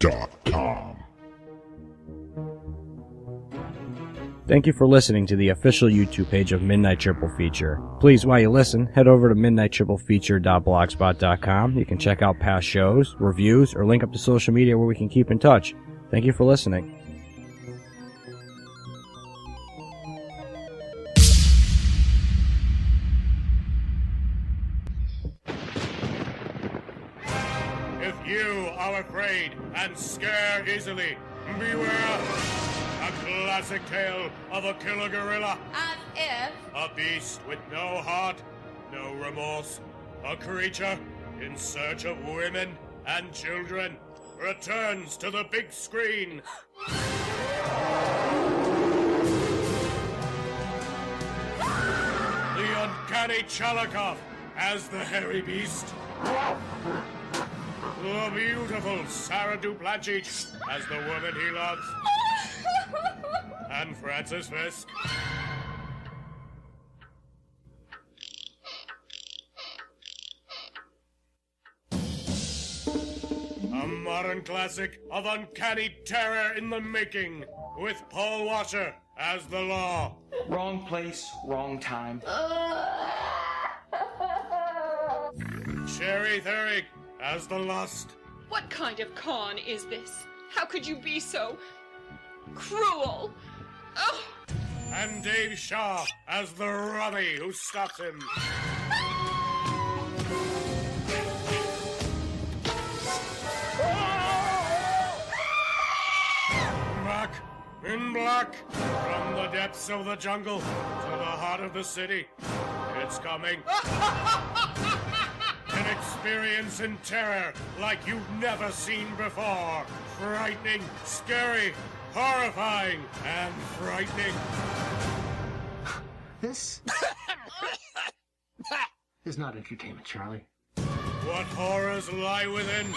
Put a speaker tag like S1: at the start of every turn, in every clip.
S1: Midnighttrepplecfeature.com.
S2: Thank you for listening to the official YouTube page of Midnight Triple Feature. Please, while you listen, head over to midnighttrepplecfeature.blogspot.com. You can check out past shows, reviews, or link up to social media where we can keep in touch. Thank you for listening.
S3: If you are afraid and scare easily, beware. A classic tale of a killer gorilla.
S4: As if.
S3: A beast with no heart, no remorse. A creature in search of women and children returns to the big screen. The uncanny Chalikov as the hairy beast. The beautiful Sarah Duplanchich as the woman he loves. And Francis Fisk. A modern classic of uncanny terror in the making, with Paul Washer as the law.
S5: Wrong place, wrong time.
S3: Sherry Thurrig as the lust.
S6: What kind of con is this? How could you be so cruel? Oh.
S3: And Dave Shaw as the rummy who stops him. Back in black, from the depths of the jungle to the heart of the city, it's coming. An experience in terror like you've never seen before. Frightening, scary, horrifying, and frightening.
S5: This is not entertainment, Charlie.
S3: What horrors lie within?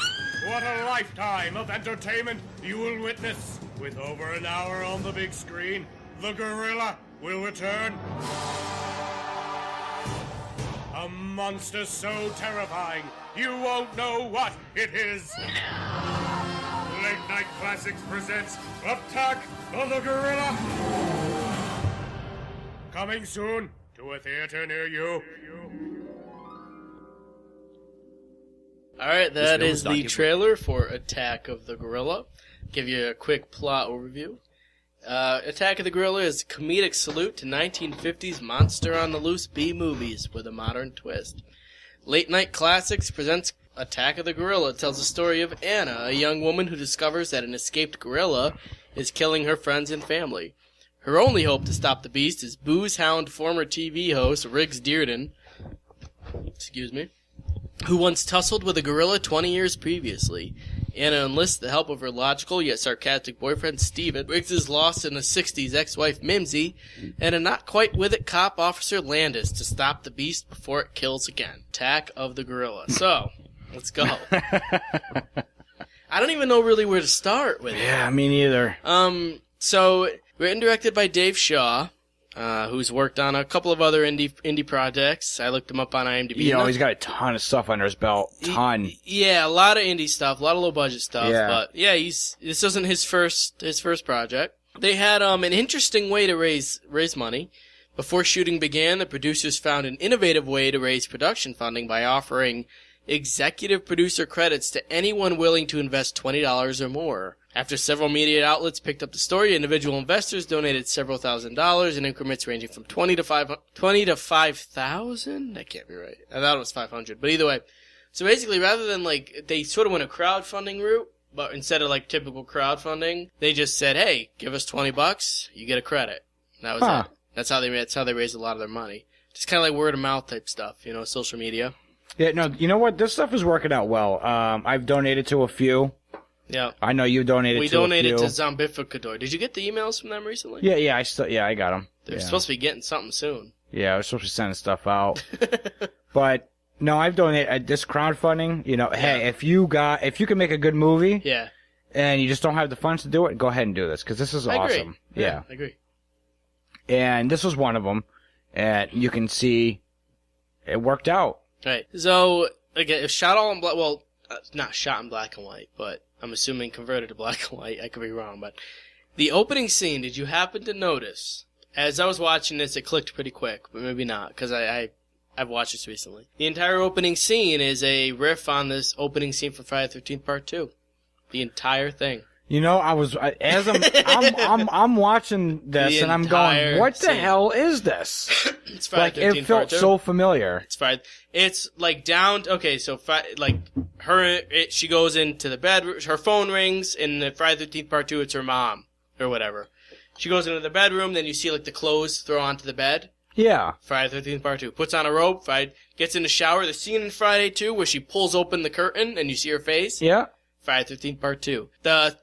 S3: What a lifetime of entertainment you will witness. With over an hour on the big screen, the gorilla will return. A monster so terrifying, you won't know what it is. Late Night Classics presents Attack of the Gorilla. Coming soon to a theater near you.
S7: Alright, that is the trailer for Attack of the Gorilla. Give you a quick plot overview. Attack of the Gorilla is a comedic salute to 1950s monster-on-the-loose B-movies with a modern twist. Late Night Classics presents Attack of the Gorilla. It tells the story of Anna, a young woman who discovers that an escaped gorilla is killing her friends and family. Her only hope to stop the beast is booze-hound former TV host Riggs Deardon, who once tussled with a gorilla 20 years previously. Anna enlists the help of her logical yet sarcastic boyfriend Steven, Riggs is lost in the 60s ex-wife Mimsy, and a not-quite-with-it cop Officer Landis to stop the beast before it kills again. Attack of the Gorilla. So, let's go. I don't even know really where to start with it.
S2: Yeah, me neither.
S7: So, written and directed by Dave Shaw, who's worked on a couple of other indie projects. I looked him up on IMDb.
S2: You know, he's got a ton of stuff under his belt. Ton.
S7: Yeah, a lot of indie stuff, a lot of low budget stuff.
S2: Yeah.
S7: But yeah, this isn't his first project. They had an interesting way to raise money. Before shooting began, the producers found an innovative way to raise production funding by offering executive producer credits to anyone willing to invest $20 or more. After several media outlets picked up the story, individual investors donated several $1,000s in increments ranging from $20 to $5,000. That can't be right. I thought it was $500, but either way. So basically, rather than they sort of went a crowdfunding route, but instead of typical crowdfunding, they just said, "Hey, give us $20, you get a credit." And that was it. That's how they raised a lot of their money. Just kind of like word of mouth type stuff, social media.
S2: Yeah, no, you know what? This stuff is working out well. I've donated to a few.
S7: Yeah.
S2: I know you donated to a few.
S7: We donated to Zombificador. Did you get the emails from them recently?
S2: Yeah, I got them.
S7: They're supposed to be getting something soon.
S2: Yeah, I was supposed to be sending stuff out. But, no, I've donated this crowdfunding. Hey, if you can make a good movie.
S7: Yeah.
S2: And you just don't have the funds to do it, go ahead and do this, because this is awesome.
S7: Yeah, I agree.
S2: And this was one of them. And you can see it worked out.
S7: Right. So, again, it's shot all in black, well, not shot in black and white, but I'm assuming converted to black and white. I could be wrong, but the opening scene, did you happen to notice? As I was watching this, it clicked pretty quick, but maybe not, because I've watched this recently. The entire opening scene is a riff on this opening scene from Friday the 13th Part 2. The entire thing.
S2: You know, I'm watching this and I'm going, what the hell is this?
S7: It's Friday the 13th
S2: it felt
S7: Part 2.
S2: so familiar.
S7: It's Friday. It's like down. Okay, so she goes into the bedroom. Her phone rings in the Friday the 13th Part 2. It's her mom or whatever. She goes into the bedroom. Then you see like the clothes throw onto the bed. Yeah. Friday the 13th Part 2. Puts on a robe. Gets in the shower. The scene in Friday 2 where she pulls open the curtain and you see her face. Yeah. Friday the 13th Part 2. The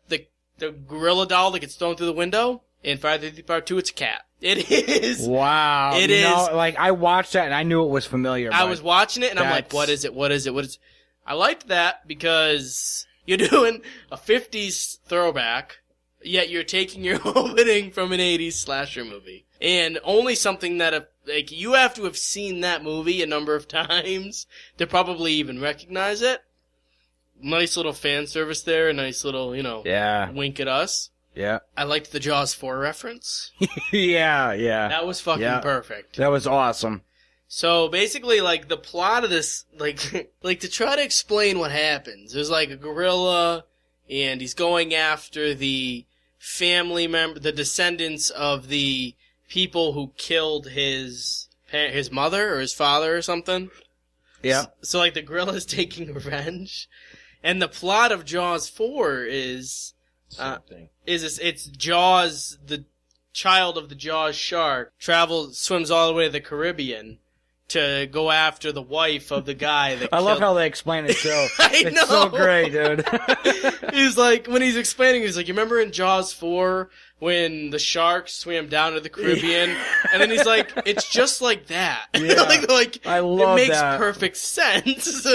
S7: gorilla doll that gets thrown through the window in Friday the 13th Part 2, it's a cat. It is. Wow. It is.
S2: Like, I watched that and I knew it was familiar.
S7: I was watching it and I'm like, what is it? What is it? What is it? I liked that because you're doing a 50s throwback, yet you're taking your opening from an 80s slasher movie. And only something that, like, you have to have seen that movie a number of times to probably even recognize it. Nice little fan service there, a nice little, wink at us. Yeah. I liked the Jaws 4 reference. Yeah. That was fucking perfect.
S2: That was awesome.
S7: So basically, like, the plot of this, like to try to explain what happens, there's like a gorilla, and he's going after the family member, the descendants of the people who killed his mother or his father or something. Yeah. So like, the gorilla's taking revenge. And the plot of Jaws 4 is it's Jaws, the child of the Jaws shark, swims all the way to the Caribbean to go after the wife of the guy that
S2: I love how they explain it so. It's so great, dude.
S7: He's like, when he's explaining, he's like, you remember in Jaws 4 when the shark swam down to the Caribbean? And then he's like, it's just like that. Yeah. like
S2: I love
S7: it makes
S2: that.
S7: Perfect sense.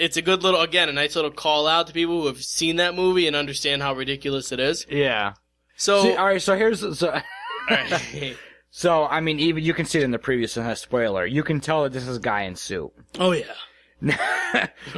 S7: It's a good little, again, a nice little call out to people who have seen that movie and understand how ridiculous it is. Yeah. So,
S2: see, all right. So here's
S7: all right.
S2: So I mean, even you can see it in the previous spoiler. You can tell that this is guy in suit.
S7: Oh yeah.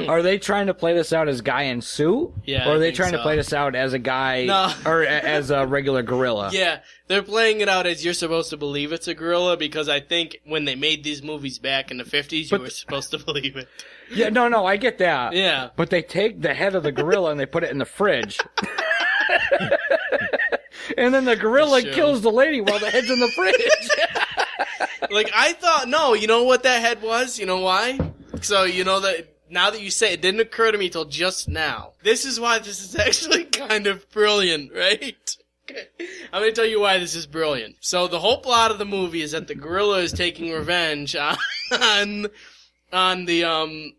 S2: Are they trying to play this out as guy in suit?
S7: Yeah.
S2: Or are they trying to play this out as a guy or as a regular gorilla?
S7: Yeah, they're playing it out as you're supposed to believe it's a gorilla because I think when they made these movies back in the 50s, you were supposed to believe it.
S2: Yeah, no, I get that.
S7: Yeah.
S2: But they take the head of the gorilla and they put it in the fridge. And then the gorilla kills the lady while the head's in the fridge.
S7: Like, I thought, no, you know what that head was? You know why? So, you know that, now that you say it, didn't occur to me till just now. This is why this is actually kind of brilliant, right? Okay. I'm gonna tell you why this is brilliant. So, the whole plot of the movie is that the gorilla is taking revenge on the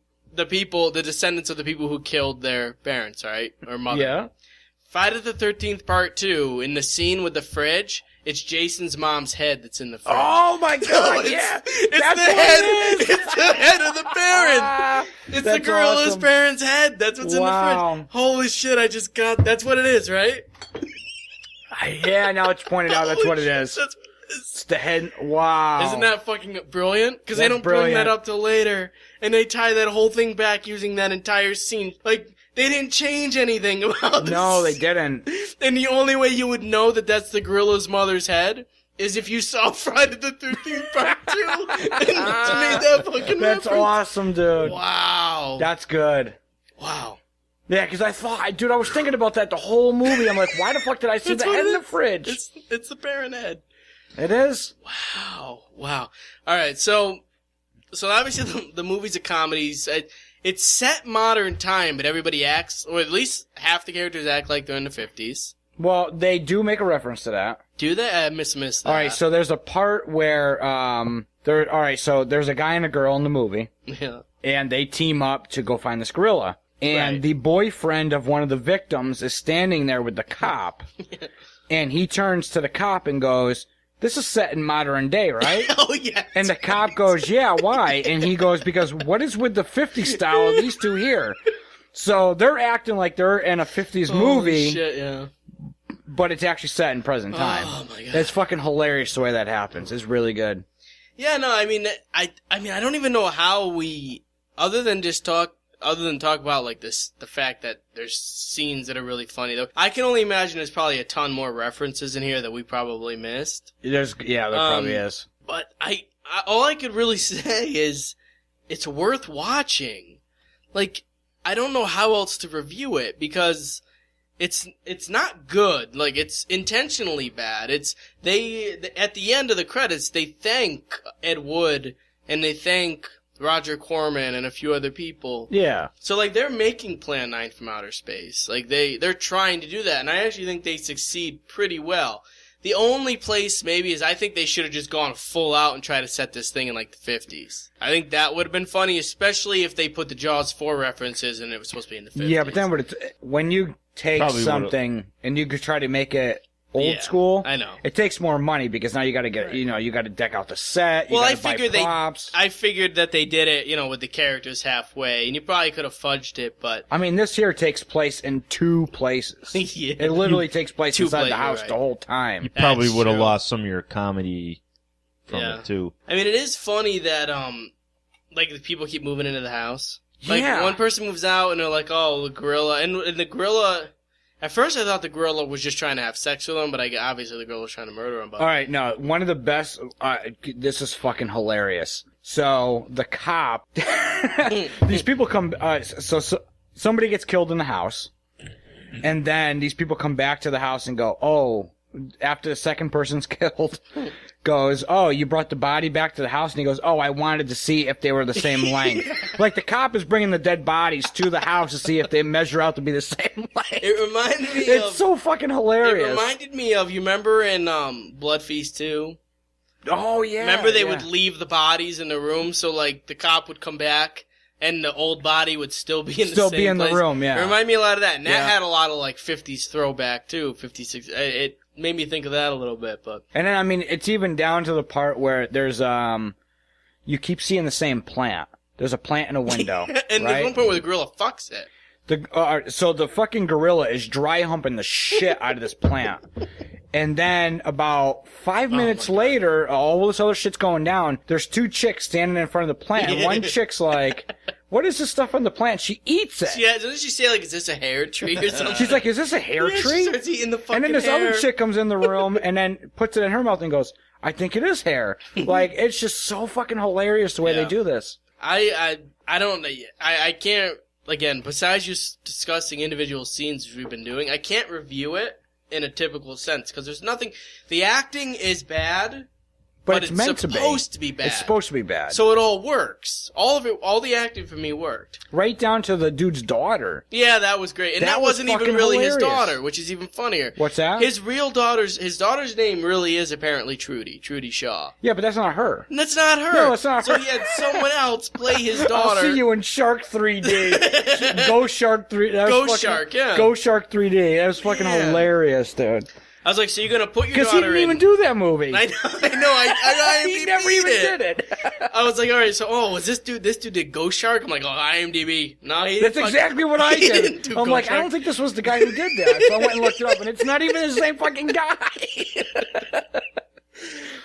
S7: people, the descendants of the people who killed their parents, right? Or mother. Yeah. Friday the 13th Part 2, in the scene with the fridge, it's Jason's mom's head that's in the fridge.
S2: Oh my god, yeah!
S7: It's the head! It's the head of the parent! It's the gorilla's parent's head! That's what's in the fridge. Holy shit, that's what it is, right?
S2: Yeah, now it's pointed out, that's what it is. It's the head, wow.
S7: Isn't that fucking brilliant? Because they don't bring that up till later, and they tie that whole thing back using that entire scene. Like, they didn't change anything about this.
S2: No, they didn't.
S7: And the only way you would know that that's the gorilla's mother's head is if you saw Friday the 13th Part 2 and made that fucking
S2: That's
S7: reference.
S2: Awesome, dude.
S7: Wow.
S2: That's good.
S7: Wow.
S2: Yeah, because I was thinking about that the whole movie. I'm like, why the fuck did I see the head in the fridge?
S7: It's the parent head.
S2: It is?
S7: Wow. All right, so obviously the movie's a comedy. It's set modern time, but everybody acts, or at least half the characters act like they're in the 50s.
S2: Well, they do make a reference to that.
S7: Do they? I missed that.
S2: Alright, so there's a part where, so there's a guy and a girl in the movie.
S7: Yeah.
S2: And they team up to go find this gorilla. And the boyfriend of one of the victims is standing there with the cop. And he turns to the cop and goes, this is set in modern day, right?
S7: Oh, yeah.
S2: And the cop goes, yeah, why? And he goes, because what is with the 50s style of these two here? So they're acting like they're in a 50s movie.
S7: Shit, yeah.
S2: But it's actually set in present time.
S7: Oh, my God.
S2: It's fucking hilarious the way that happens. It's really good.
S7: Yeah, no, I mean, I don't even know how we, other than just talk other than talk about like the fact that there's scenes that are really funny though, I can only imagine there's probably a ton more references in here that we probably missed.
S2: There probably is.
S7: But all I could really say is it's worth watching. Like, I don't know how else to review it because it's not good. Like, it's intentionally bad. At the end of the credits, they thank Ed Wood and they thank Roger Corman and a few other people.
S2: Yeah.
S7: So, like, they're making Plan 9 from outer space. Like, they're trying to do that, and I actually think they succeed pretty well. The only place maybe is I think they should have just gone full out and tried to set this thing in like the 50s. I think that would have been funny, especially if they put the Jaws 4 references and it was supposed to be in the 50s.
S2: Yeah, but then when you take something and you could try to make it old school,
S7: I know.
S2: It takes more money because now you got to get, you got to deck out the set. I
S7: figured that they did it, with the characters halfway, and you probably could have fudged it, but
S2: I mean, this here takes place in two places.
S7: Yeah.
S2: It literally takes place inside the house the whole time.
S1: You probably would have lost some of your comedy from it too.
S7: I mean, it is funny that like the people keep moving into the house. Like one person moves out and they're like, "Oh, the gorilla," and the gorilla. At first, I thought the gorilla was just trying to have sex with him, but obviously the gorilla was trying to murder him. But...
S2: All right, no, one of the best. This is fucking hilarious. So the cop, these people come. So somebody gets killed in the house, and then these people come back to the house and go, "Oh." After the second person's killed, goes, "Oh, you brought the body back to the house?" And he goes, "Oh, I wanted to see if they were the same length." Like the cop is bringing the dead bodies to the house to see if they measure out to be the same length.
S7: It reminded me
S2: It's so fucking hilarious.
S7: It reminded me of, you remember in Blood Feast 2?
S2: Oh, yeah.
S7: Remember they would leave the bodies in the room, so like the cop would come back and the old body would still be in the same place.
S2: The room, yeah.
S7: It reminded me a lot of that. And that had a lot of like 50s throwback too, 56. It made me think of that a little bit, but.
S2: And then, I mean, it's even down to the part where there's, you keep seeing the same plant. There's a plant in a window.
S7: And there's one point where the gorilla fucks it.
S2: So the fucking gorilla is dry humping the shit out of this plant. And then about 5 minutes later, all this other shit's going down. There's two chicks standing in front of the plant. And one chick's like, "What is this stuff on the plant?" She eats it.
S7: Yeah, doesn't she say, like, "Is this a hair tree or something?"
S2: She's like, "Is this a hair tree?"
S7: She starts eating the fucking
S2: and then this
S7: hair.
S2: other chick comes in the room and then puts it in her mouth and goes, "I think it is hair." Like, it's just so fucking hilarious the way they do this.
S7: I don't know. I can't, again, besides just discussing individual scenes which we've been doing, I can't review it in a typical sense, because there's nothing. The acting is bad, but it's
S2: meant
S7: supposed to be bad.
S2: It's supposed to be bad.
S7: So it all works. All of it, all the acting for me worked.
S2: Right down to the dude's daughter.
S7: Yeah, that was great. And that wasn't even really his daughter, which is even funnier.
S2: What's that?
S7: His daughter's name really is apparently Trudy Shaw.
S2: Yeah, but that's not her.
S7: And that's not her.
S2: No, it's not her.
S7: So he had someone else play his daughter.
S2: I'll see you in Shark 3D. Go Shark 3D. Go Shark 3D. That was fucking hilarious, dude.
S7: I was like, so you're gonna put your daughter in?
S2: Because he didn't even do that movie.
S7: I know.
S2: He never even did it.
S7: I was like, all right, so was this dude did Ghost Shark? I'm like, IMDb. No, he
S2: That's exactly what I did. I'm like,
S7: Shark.
S2: I don't think this was the guy who did that. So I went and looked it up, and it's not even the same fucking guy.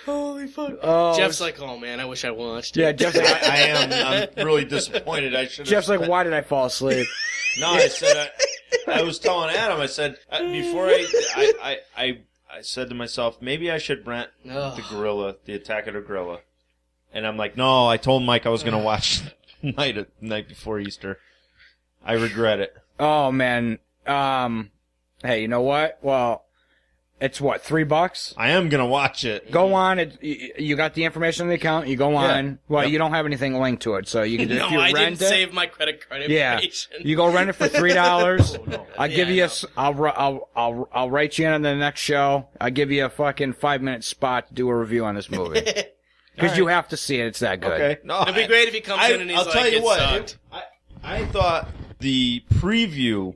S7: Holy fuck. Oh, Jeff's like, oh man, I wish I watched it.
S2: Yeah, Jeff's like,
S1: I am. I'm really disappointed.
S2: Jeff's like, why did I fall asleep?
S1: No, I said, I was telling Adam, I said, before I said to myself, maybe I should rent the gorilla, the Attack of the Gorilla. And I'm like, no, I told Mike I was going to watch night before Easter. I regret it.
S2: Oh, man. Hey, you know what? Well, it's what, $3?
S1: I am going to watch it.
S2: Go on. You got the information on the account. You go on. Well, you don't have anything linked to it, so you can. If you
S7: I
S2: rent
S7: didn't save my credit card information.
S2: Yeah, you go rent it for $3.
S1: No.
S2: I'll give you. I'll write you in on the next show. I'll give you a fucking 5-minute spot to do a review on this movie because you have to see it. It's that good.
S1: Okay. No,
S7: it'd be great if he comes in and he's
S1: I'll
S7: like,
S1: tell you
S7: it
S1: what.
S7: sucked.
S1: I thought the preview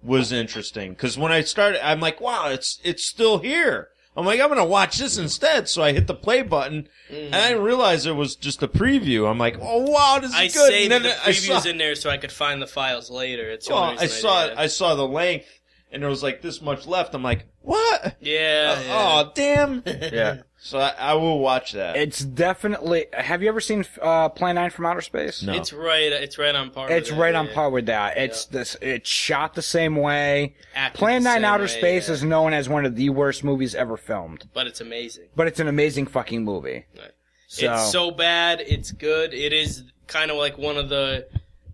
S1: was interesting because when I started, I'm like, wow, it's still here. I'm like, I'm going to watch this instead. So I hit the play button, and I didn't realize it was just a preview. I'm like, oh, wow, this is good.
S7: I saved the previews in there so I could find the files later. It's
S1: I saw the length, and there was like this much left. I'm like, what?
S7: Yeah.
S1: Oh, damn.
S2: Yeah.
S1: So I will watch that.
S2: It's definitely. Have you ever seen Plan 9 from Outer Space?
S1: No.
S7: It's right on par.
S2: It's
S7: with
S2: right
S7: that,
S2: on par with that. It's this. It's shot the same way.
S7: Acted
S2: Plan
S7: the
S2: 9
S7: same
S2: Outer
S7: way,
S2: Space
S7: yeah.
S2: is known as one of the worst movies ever filmed.
S7: But it's amazing.
S2: But it's an amazing fucking movie.
S7: Right.
S2: So,
S7: It's so bad, it's good. It is kind of like one of the,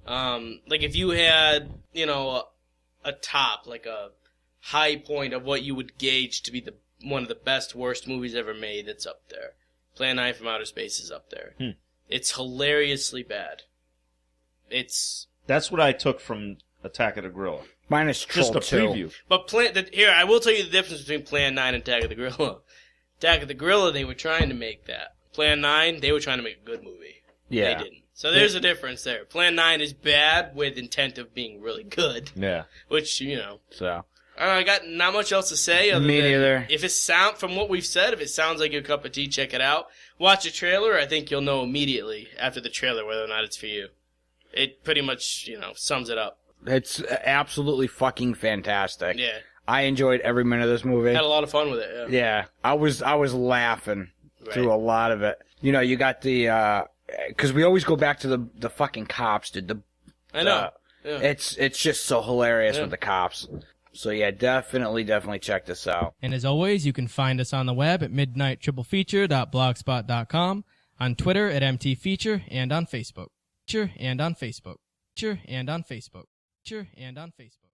S7: like if you had, a top, like a high point of what you would gauge to be one of the best, worst movies ever made, it's up there. Plan 9 from Outer Space is up there. It's hilariously bad.
S1: That's what I took from Attack of the Gorilla.
S2: mine is Troll
S1: Just a
S2: 2.
S1: preview.
S7: But here, I will tell you the difference between Plan 9 and Attack of the Gorilla. Attack of the Gorilla, they were trying to make that. Plan 9, they were trying to make a good movie.
S2: Yeah.
S7: They didn't. So there's a difference there. Plan 9 is bad with intent of being really good.
S1: Yeah.
S7: Which,
S2: So.
S7: I got not much else to say. Other
S2: Me
S7: than
S2: neither.
S7: If from what we've said, if it sounds like your cup of tea, check it out. Watch the trailer. I think you'll know immediately after the trailer whether or not it's for you. It pretty much, sums it up.
S2: It's absolutely fucking fantastic.
S7: Yeah.
S2: I enjoyed every minute of this movie.
S7: Had a lot of fun with it,
S2: Yeah, I was laughing through a lot of it. You got the because we always go back to the fucking cops, dude.
S7: I know. Yeah.
S2: It's just so hilarious with the cops. So yeah, definitely check this out.
S4: And as always, you can find us on the web at midnighttriplefeature.blogspot.com, on Twitter at MTFeature, and on Facebook. And on Facebook. And on Facebook. And on Facebook.